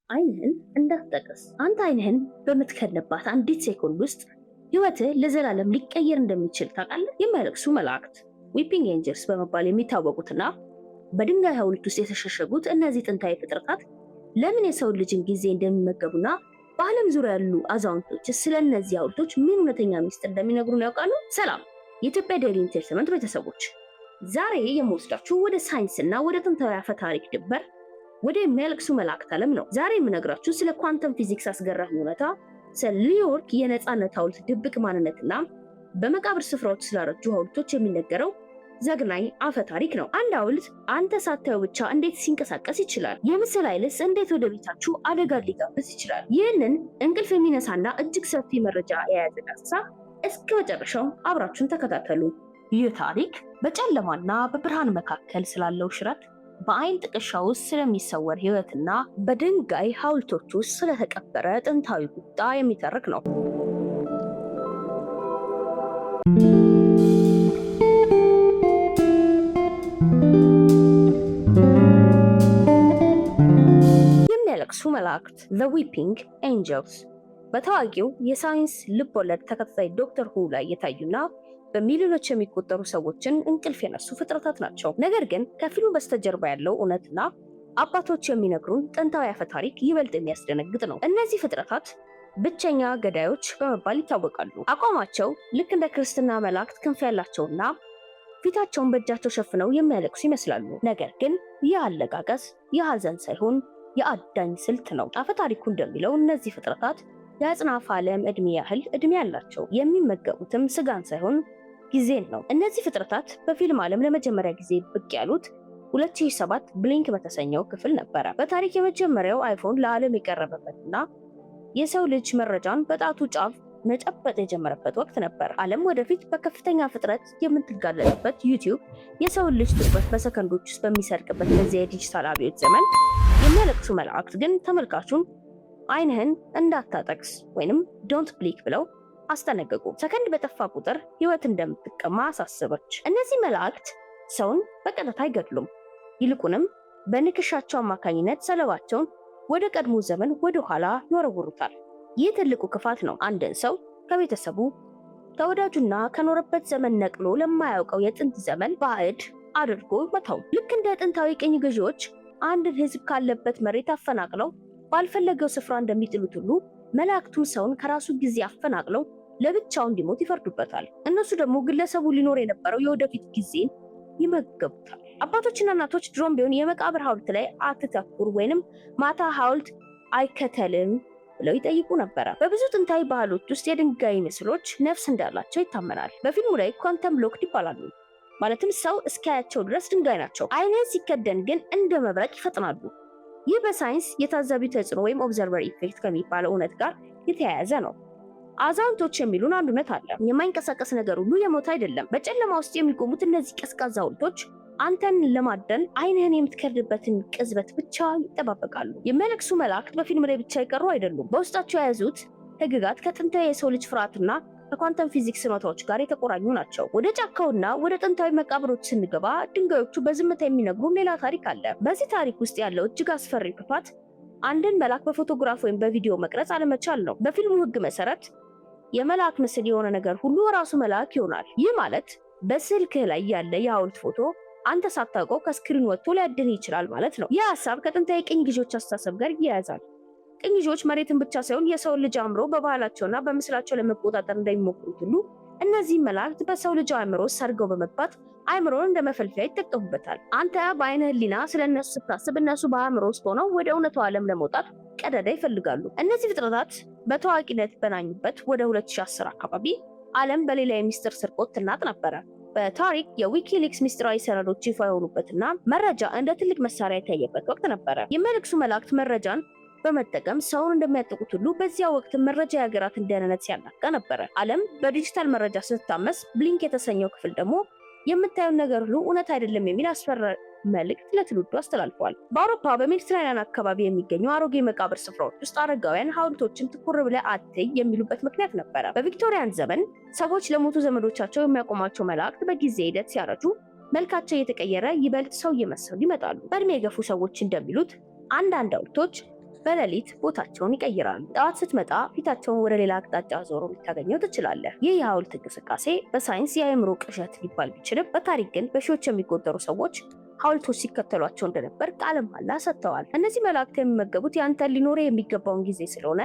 አይንህን እንዳትጠቅስ። አንተ አይንህን በምትከድንባት አንዲት ሴኮንድ ውስጥ ህይወትህ ለዘላለም ሊቀየር እንደሚችል ታውቃለህ? የሚያለቅሱ መላእክት ዊፒንግ ኤንጀልስ በመባል የሚታወቁትና በድንጋይ ሐውልት ውስጥ የተሸሸጉት እነዚህ ጥንታዊ ፍጥረታት ለምን የሰው ልጅን ጊዜ እንደሚመገቡና በዓለም ዙሪያ ያሉ አዛውንቶች ስለ እነዚህ ሐውልቶች ምን እውነተኛ ሚስጥር እንደሚነግሩን ያውቃሉ? ሰላም የኢትዮጵያ ዴይሊ ኢንተርቴይንመንት ቤተሰቦች፣ ዛሬ የምወስዳችሁ ወደ ሳይንስና ወደ ጥንታዊ አፈ ታሪክ ድንበር ወደ የሚያለቅሱ መላእክት ዓለም ነው። ዛሬ የምነግራችሁ ስለ ኳንተም ፊዚክስ አስገራሚ እውነታ፣ ስለ ኒውዮርክ የነፃነት ሐውልት ድብቅ ማንነትና በመቃብር ስፍራዎች ስላረጁ ሐውልቶች የሚነገረው ዘግናኝ አፈ ታሪክ ነው። አንድ ሐውልት አንተ ሳታየው ብቻ እንዴት ሲንቀሳቀስ ይችላል? የምስል ኃይልስ እንዴት ወደ ቤታችሁ አደጋ ሊጋብዝ ይችላል? ይህንን እንቅልፍ የሚነሳና እጅግ ሰፊ መረጃ የያዘ ዳሰሳ እስከ መጨረሻው አብራችሁን ተከታተሉ። ይህ ታሪክ በጨለማና በብርሃን መካከል ስላለው ሽረት፣ በአይን ጥቅሻ ውስጥ ስለሚሰወር ህይወትና በድንጋይ ሐውልቶች ውስጥ ስለተቀበረ ጥንታዊ ቁጣ የሚተርክ ነው። የሚያለቅሱ መላእክት The Weeping Angels በታዋቂው የሳይንስ ልቦለድ ተከታታይ ዶክተር ሁ ላይ የታዩና በሚሊዮኖች የሚቆጠሩ ሰዎችን እንቅልፍ የነሱ ፍጥረታት ናቸው። ነገር ግን ከፊልሙ በስተጀርባ ያለው እውነትና አባቶች የሚነግሩን ጥንታዊ አፈ ታሪክ ይበልጥ የሚያስደነግጥ ነው። እነዚህ ፍጥረታት ብቸኛ ገዳዮች በመባል ይታወቃሉ። አቋማቸው ልክ እንደ ክርስትና መላእክት ክንፍ ያላቸውና ፊታቸውን በእጃቸው ሸፍነው የሚያለቅሱ ይመስላሉ። ነገር ግን ይህ አለቃቀስ የሐዘን ሳይሆን የአዳኝ ስልት ነው። አፈ ታሪኩ እንደሚለው እነዚህ ፍጥረታት የአጽናፈ ዓለም ዕድሜ ያህል ዕድሜ ያላቸው፣ የሚመገቡትም ስጋን ሳይሆን ጊዜን ነው። እነዚህ ፍጥረታት በፊልም ዓለም ለመጀመሪያ ጊዜ ብቅ ያሉት 2007 ብሊንክ በተሰኘው ክፍል ነበረ። በታሪክ የመጀመሪያው አይፎን ለዓለም የቀረበበትና የሰው ልጅ መረጃን በጣቱ ጫፍ መጨበጥ የጀመረበት ወቅት ነበር። ዓለም ወደፊት በከፍተኛ ፍጥነት የምትጋለጥበት ዩቲዩብ የሰውን ልጅ ትኩረት በሰከንዶች ውስጥ በሚሰርቅበት በዚህ የዲጂታል አብዮት ዘመን የሚያለቅሱ መላእክት ግን ተመልካቹን አይንህን እንዳታጠቅስ ወይንም ዶንት ብሊክ ብለው አስጠነቀቁ። ሰከንድ በጠፋ ቁጥር ህይወት እንደምትቀማ አሳሰበች። እነዚህ መላእክት ሰውን በቀጥታ አይገድሉም፣ ይልቁንም በንክሻቸው አማካኝነት ሰለባቸውን ወደ ቀድሞ ዘመን ወደ ኋላ ይወረውሩታል። ይህ ትልቁ ክፋት ነው። አንድን ሰው ከቤተሰቡ ከወዳጁና ከኖረበት ዘመን ነቅሎ ለማያውቀው የጥንት ዘመን ባዕድ አድርጎ መተው። ልክ እንደ ጥንታዊ ቅኝ ገዢዎች አንድን ህዝብ ካለበት መሬት አፈናቅለው ባልፈለገው ስፍራ እንደሚጥሉት ሁሉ መላእክቱም ሰውን ከራሱ ጊዜ አፈናቅለው ለብቻው እንዲሞት ይፈርዱበታል። እነሱ ደግሞ ግለሰቡ ሊኖር የነበረው የወደፊት ጊዜን ይመገቡታል። አባቶችና እናቶች ድሮም ቢሆን የመቃብር ሐውልት ላይ አትተኩር ወይንም ማታ ሐውልት አይከተልም ብለው ይጠይቁ ነበረ። በብዙ ጥንታዊ ባህሎች ውስጥ የድንጋይ ምስሎች ነፍስ እንዳላቸው ይታመናል። በፊልሙ ላይ ኳንተም ሎክድ ይባላሉ። ማለትም ሰው እስኪያያቸው ድረስ ድንጋይ ናቸው። አይንን ሲከደን ግን እንደ መብረቅ ይፈጥናሉ። ይህ በሳይንስ የታዛቢ ተጽዕኖ ወይም ኦብዘርቨር ኢፌክት ከሚባለው እውነት ጋር የተያያዘ ነው። አዛውንቶች የሚሉን አንድ እውነት አለ። የማይንቀሳቀስ ነገር ሁሉ የሞተ አይደለም። በጨለማ ውስጥ የሚቆሙት እነዚህ ቀዝቃዛ ሐውልቶች አንተን ለማደን አይንህን የምትከድበትን ቅጽበት ብቻ ይጠባበቃሉ። የሚያለቅሱ መላእክት በፊልም ላይ ብቻ የቀሩ አይደሉም። በውስጣቸው የያዙት ህግጋት ከጥንታዊ የሰው ልጅ ፍርሃትና ከኳንተም ፊዚክስ እውነታዎች ጋር የተቆራኙ ናቸው። ወደ ጫካውና ወደ ጥንታዊ መቃብሮች ስንገባ ድንጋዮቹ በዝምታ የሚነግሩን ሌላ ታሪክ አለ። በዚህ ታሪክ ውስጥ ያለው እጅግ አስፈሪ ክፋት አንድን መልአክ በፎቶግራፍ ወይም በቪዲዮ መቅረጽ አለመቻል ነው። በፊልሙ ህግ መሰረት የመልአክ ምስል የሆነ ነገር ሁሉ ራሱ መልአክ ይሆናል። ይህ ማለት በስልክህ ላይ ያለ የሐውልት ፎቶ አንተ ሳታውቀው ከስክሪን ወጥቶ ሊያድን ይችላል ማለት ነው። ይህ ሐሳብ ከጥንታዊ ቅኝ ገዢዎች አስተሳሰብ ጋር ይያያዛል። ቅኝ ገዢዎች መሬትን ብቻ ሳይሆን የሰውን ልጅ አእምሮ በባህላቸውና በምስላቸው ለመቆጣጠር እንደሚሞክሩት ሁሉ እነዚህ መላእክት በሰው ልጅ አእምሮ ሰርገው በመግባት አእምሮን እንደ መፈልፈያ ይጠቀሙበታል። አንተ በአይነ ህሊና ስለነሱ ስታስብ፣ እነሱ በአእምሮ ውስጥ ሆነው ወደ እውነቱ ዓለም ለመውጣት ቀዳዳ ይፈልጋሉ። እነዚህ ፍጥረታት በታዋቂነት በናኙበት ወደ 2010 አካባቢ ዓለም በሌላ የሚስጥር ስርቆት ትናጥ ነበረ። በታሪክ የዊኪሊክስ ሚስጥራዊ ሰነዶች ይፋ የሆኑበትና መረጃ እንደ ትልቅ መሳሪያ የታየበት ወቅት ነበረ። የሚያለቅሱ መላእክት መረጃን በመጠቀም ሰውን እንደሚያጠቁት ሁሉ በዚያ ወቅት መረጃ የሀገራትን ደህንነት ሲያናጋ ነበረ። ዓለም በዲጂታል መረጃ ስትታመስ፣ ብሊንክ የተሰኘው ክፍል ደግሞ የምታየውን ነገር ሁሉ እውነት አይደለም የሚል አስፈሪ መልእክት ለትውልዱ አስተላልፈዋል። በአውሮፓ በሜዲትራኒያን አካባቢ የሚገኙ አሮጌ መቃብር ስፍራዎች ውስጥ አረጋውያን ሐውልቶችን ትኩር ብለህ አትይ የሚሉበት ምክንያት ነበረ። በቪክቶሪያን ዘመን ሰዎች ለሞቱ ዘመዶቻቸው የሚያቆሟቸው መላእክት በጊዜ ሂደት ሲያረጁ መልካቸው እየተቀየረ ይበልጥ ሰው እየመሰሉ ይመጣሉ። በእድሜ የገፉ ሰዎች እንደሚሉት አንዳንድ ሐውልቶች በሌሊት ቦታቸውን ይቀይራሉ። ጠዋት ስትመጣ ፊታቸውን ወደ ሌላ አቅጣጫ ዞሮ ልታገኘው ትችላለህ። ይህ የሐውልት እንቅስቃሴ በሳይንስ የአእምሮ ቅዠት ሊባል ቢችልም በታሪክ ግን በሺዎች የሚቆጠሩ ሰዎች ሐውልቶች ሲከተሏቸው እንደነበር ቃለ መሃላ ሰጥተዋል። እነዚህ መላእክት የሚመገቡት ያንተን ሊኖር የሚገባውን ጊዜ ስለሆነ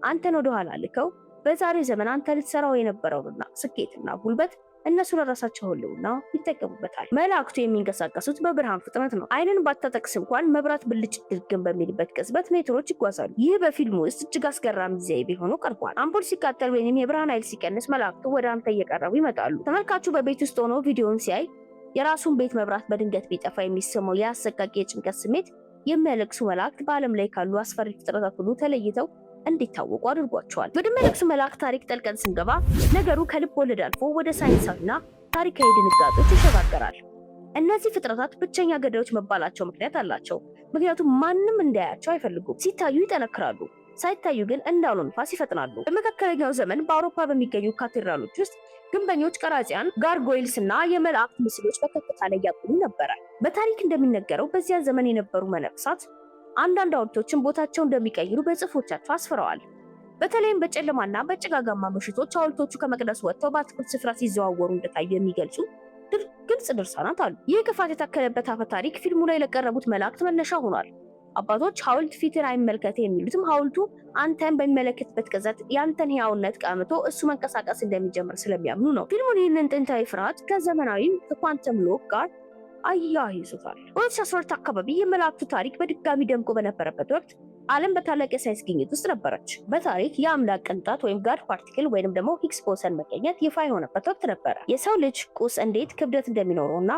አንተን ወደ ኋላ ልከው በዛሬው ዘመን አንተ ልትሰራው የነበረውንና ስኬትና ጉልበት እነሱ ለራሳቸው ህልውና ይጠቀሙበታል። መላእክቱ የሚንቀሳቀሱት በብርሃን ፍጥነት ነው። አይንን ባታጠቅስ እንኳን መብራት ብልጭ ድርግም በሚልበት ቅጽበት ሜትሮች ይጓዛሉ። ይህ በፊልሙ ውስጥ እጅግ አስገራሚ ዘይቤ ሆኖ ቀርቧል። አምፖል ሲቃጠል ወይንም የብርሃን ኃይል ሲቀንስ መላእክቱ ወደ አንተ እየቀረቡ ይመጣሉ። ተመልካቹ በቤት ውስጥ ሆኖ ቪዲዮውን ሲያይ የራሱን ቤት መብራት በድንገት ቢጠፋ የሚሰማው የአሰቃቂ የጭንቀት ስሜት የሚያለቅሱ መላእክት በዓለም ላይ ካሉ አስፈሪ ፍጥረታት ሁሉ ተለይተው እንዲታወቁ አድርጓቸዋል። ወደ መላእክቱ መላእክት ታሪክ ጠልቀን ስንገባ ነገሩ ከልብ ወለድ አልፎ ወደ ሳይንሳዊና ታሪካዊ ድንጋጤዎች ይሸጋገራል። እነዚህ ፍጥረታት ብቸኛ ገዳዮች መባላቸው ምክንያት አላቸው። ምክንያቱም ማንም እንዳያቸው አይፈልጉም። ሲታዩ ይጠነክራሉ፣ ሳይታዩ ግን እንዳውሎ ንፋስ ይፈጥናሉ። በመካከለኛው ዘመን በአውሮፓ በሚገኙ ካቴድራሎች ውስጥ ግንበኞች፣ ቀራጺያን ጋርጎይልስ እና የመላእክት ምስሎች በከፍታ ላይ ያቆሙ ነበር። በታሪክ እንደሚነገረው በዚያ ዘመን የነበሩ መነኮሳት አንዳንድ ሐውልቶችን ቦታቸው እንደሚቀይሩ በጽሑፎቻቸው አስፍረዋል። በተለይም በጨለማና በጭጋጋማ ምሽቶች ሐውልቶቹ ከመቅደሱ ወጥተው በአትክልት ስፍራ ሲዘዋወሩ እንደታዩ የሚገልጹ ግልጽ ድርሳናት አሉ። ይህ ክፋት የታከለበት አፈ ታሪክ ፊልሙ ላይ ለቀረቡት መላእክት መነሻ ሆኗል። አባቶች ሐውልት ፊትን አይመልከት የሚሉትም ሐውልቱ አንተን በሚመለከትበት ቅጽበት ያንተን ሕያውነት ቀምቶ እሱ መንቀሳቀስ እንደሚጀምር ስለሚያምኑ ነው። ፊልሙን ይህንን ጥንታዊ ፍርሃት ከዘመናዊ ከኳንተም ሎክ ጋር አያይዙታል። በ2012 አካባቢ የመላእክቱ ታሪክ በድጋሚ ደምቆ በነበረበት ወቅት ዓለም በታላቅ የሳይንስ ግኝት ውስጥ ነበረች። በታሪክ የአምላክ ቅንጣት ወይም ጋድ ፓርቲክል ወይንም ደግሞ ሂግስ ቦሰን መገኘት ይፋ የሆነበት ወቅት ነበረ። የሰው ልጅ ቁስ እንዴት ክብደት እንደሚኖረውና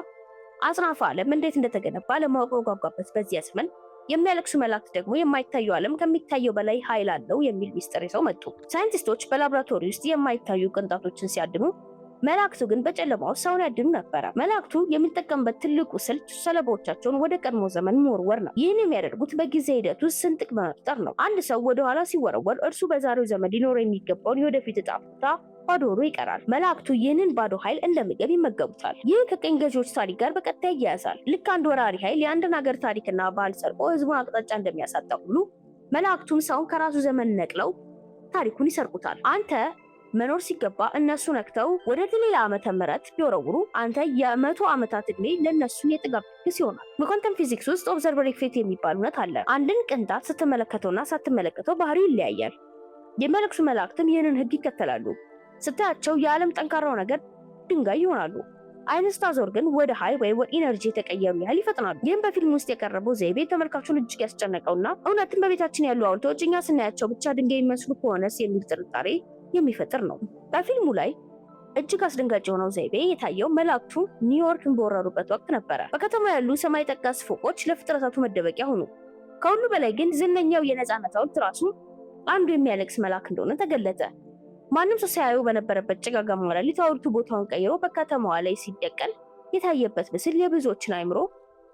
አጽናፈ ዓለም እንዴት እንደተገነባ ለማወቅ በጓጓበት በዚያ ዘመን የሚያለቅሱ መላእክት ደግሞ የማይታዩ ዓለም ከሚታየው በላይ ኃይል አለው የሚል ሚስጥር ይዘው መጡ። ሳይንቲስቶች በላቦራቶሪ ውስጥ የማይታዩ ቅንጣቶችን ሲያድኑ መላእክቱ ግን በጨለማ ውስጥ ሰውን ያድኑ ነበረ። መላእክቱ የሚጠቀሙበት ትልቁ ስልት ሰለባዎቻቸውን ወደ ቀድሞ ዘመን መወርወር ነው። ይህን የሚያደርጉት በጊዜ ሂደት ውስጥ ስንጥቅ በመፍጠር ነው። አንድ ሰው ወደ ኋላ ሲወረወር እርሱ በዛሬው ዘመን ሊኖረው የሚገባውን የወደፊት ዕጣ ፈንታ ባዶ ሆኖ ይቀራል። መላእክቱ ይህንን ባዶ ኃይል እንደ ምግብ ይመገቡታል። ይህ ከቀኝ ገዢዎች ታሪክ ጋር በቀጥታ ይያያዛል። ልክ አንድ ወራሪ ኃይል የአንድን ሀገር ታሪክና ባህል ሰርቆ ህዝቡን አቅጣጫ እንደሚያሳጣ ሁሉ መላእክቱም ሰውን ከራሱ ዘመን ነቅለው ታሪኩን ይሰርቁታል። አንተ መኖር ሲገባ እነሱ ነክተው ወደ ሌላ ዓመተ ምህረት ቢወረውሩ አንተ የ100 ዓመታት ዕድሜ ለነሱ የጥጋብ ድግስ ይሆናል። በኳንተም ፊዚክስ ውስጥ ኦብዘርቨር ኢፌክት የሚባል እውነት አለ። አንድን ቅንጣት ስትመለከተውና ሳትመለከተው ባህሪው ይለያያል። የሚያለቅሱ መላእክትም ይህንን ህግ ይከተላሉ። ስታያቸው የዓለም ጠንካራው ነገር ድንጋይ ይሆናሉ። አይን ስታዞር ግን ወደ ኃይል ወይ ወደ ኢነርጂ የተቀየሩ ያህል ይፈጥናሉ። ይህም በፊልም ውስጥ የቀረበው ዘይቤ ተመልካቹን እጅግ ያስጨነቀውና እውነትም በቤታችን ያሉ ሐውልቶች እኛ ስናያቸው ብቻ ድንጋይ የሚመስሉ ከሆነስ የሚል ጥርጣሬ የሚፈጥር ነው። በፊልሙ ላይ እጅግ አስደንጋጭ የሆነው ዘይቤ የታየው መላእክቱ ኒውዮርክን በወረሩበት ወቅት ነበረ። በከተማ ያሉ ሰማይ ጠቀስ ፎቆች ለፍጥረታቱ መደበቂያ ሆኑ። ከሁሉ በላይ ግን ዝነኛው የነጻነት ሐውልት ራሱ አንዱ የሚያለቅስ መልአክ እንደሆነ ተገለጸ። ማንም ሰው ሳያዩ በነበረበት ጭጋጋማ ሌሊት ሐውልቱ ቦታውን ቀይሮ በከተማዋ ላይ ሲደቀን የታየበት ምስል የብዙዎችን አእምሮ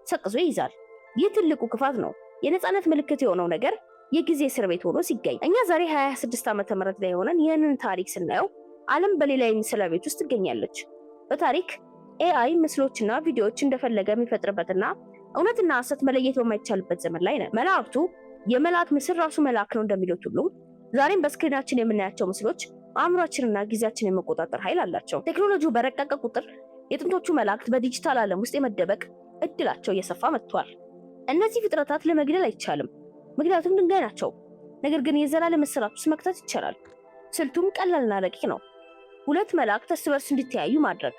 ሰቅዞ ይይዛል። ይህ ትልቁ ክፋት ነው። የነጻነት ምልክት የሆነው ነገር የጊዜ እስር ቤት ሆኖ ሲገኝ እኛ ዛሬ 26 ዓመተ ምህረት ላይ ሆነን ይህንን ታሪክ ስናየው ዓለም በሌላ የምስል ቤት ውስጥ ትገኛለች። በታሪክ ኤአይ ምስሎችና ቪዲዮዎች እንደፈለገ የሚፈጥርበትና እውነትና ሐሰት መለየት በማይቻልበት ዘመን ላይ ነን። መላእክቱ የመልአክ ምስል ራሱ መልአክ ነው እንደሚሉት ሁሉ ዛሬም በስክሪናችን የምናያቸው ምስሎች አእምሯችንና ጊዜያችንን የመቆጣጠር ኃይል አላቸው። ቴክኖሎጂው በረቀቀ ቁጥር የጥንቶቹ መላእክት በዲጂታል ዓለም ውስጥ የመደበቅ እድላቸው እየሰፋ መጥቷል። እነዚህ ፍጥረታት ለመግደል አይቻልም፣ ምክንያቱም ድንጋይ ናቸው። ነገር ግን የዘላለም እስራት ውስጥ መክተት ይቻላል። ስልቱም ቀላልና ረቂቅ ነው። ሁለት መላእክት እርስ በርስ እንዲተያዩ ማድረግ።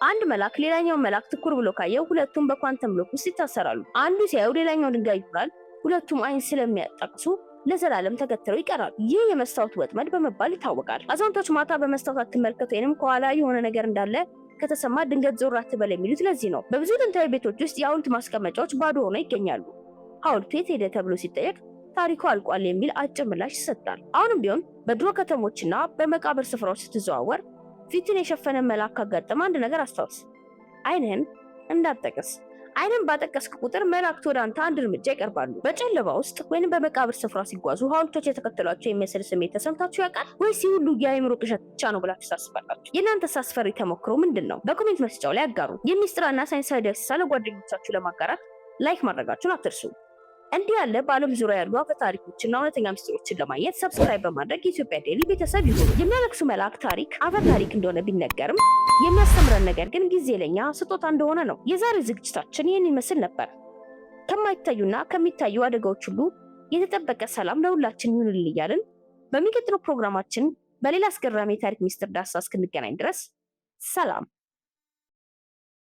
አንድ መልአክ ሌላኛውን መልአክ ትኩር ብሎ ካየው ሁለቱም በኳንተም ሎክ ውስጥ ይታሰራሉ። አንዱ ሲያየው ሌላኛው ድንጋይ ይሆናል። ሁለቱም አይን ስለሚያጣቅሱ ለዘላለም ተከትለው ይቀራሉ። ይህ የመስታወት ወጥመድ በመባል ይታወቃል። አዛውንቶች ማታ በመስታወት አትመልከቱ ወይንም ከኋላ የሆነ ነገር እንዳለ ከተሰማ ድንገት ዞር አትበል የሚሉት ለዚህ ነው። በብዙ ጥንታዊ ቤቶች ውስጥ የሐውልት ማስቀመጫዎች ባዶ ሆነው ይገኛሉ። ሐውልቱ የት ሄደ ተብሎ ሲጠየቅ ታሪኩ አልቋል የሚል አጭር ምላሽ ይሰጣል። አሁንም ቢሆን በድሮ ከተሞችና በመቃብር ስፍራዎች ስትዘዋወር ፊትን የሸፈነ መልአክ ካጋጠመ አንድ ነገር አስታውስ፣ አይንህን እንዳትጠቅስ። አይንን ባጠቀስክ ቁጥር መላእክቱ ወደ አንተ አንድ እርምጃ ይቀርባሉ። በጨለማ ውስጥ ወይንም በመቃብር ስፍራ ሲጓዙ ሐውልቶች የተከተሏቸው የሚመስል ስሜት ተሰምታችሁ ያውቃል ወይስ ሁሉ የአእምሮ ቅዠት ብቻ ነው ብላችሁ ታስባላችሁ? የእናንተስ አስፈሪ ተሞክሮ ምንድን ነው? በኮሜንት መስጫው ላይ አጋሩ። የሚስጥራና ሳይንሳዊ ዳሰሳ ለጓደኞቻችሁ ለማጋራት ላይክ ማድረጋችሁን አትርሱ። እንዲህ ያለ በዓለም ዙሪያ ያሉ አፈ ታሪኮችና እውነተኛ ምስጢሮችን ለማግኘት ሰብስክራይብ በማድረግ የኢትዮጵያ ዴይሊ ቤተሰብ ይሁኑ። የሚያለቅሱ መላእክት ታሪክ አፈ ታሪክ እንደሆነ ቢነገርም የሚያስተምረን ነገር ግን ጊዜ ለኛ ስጦታ እንደሆነ ነው። የዛሬ ዝግጅታችን ይህን ይመስል ነበር። ከማይታዩና ከሚታዩ አደጋዎች ሁሉ የተጠበቀ ሰላም ለሁላችን ይሁንልን እያልን በሚቀጥለው ፕሮግራማችን በሌላ አስገራሚ የታሪክ ሚስጥር ዳሰሳ እስክንገናኝ ድረስ ሰላም።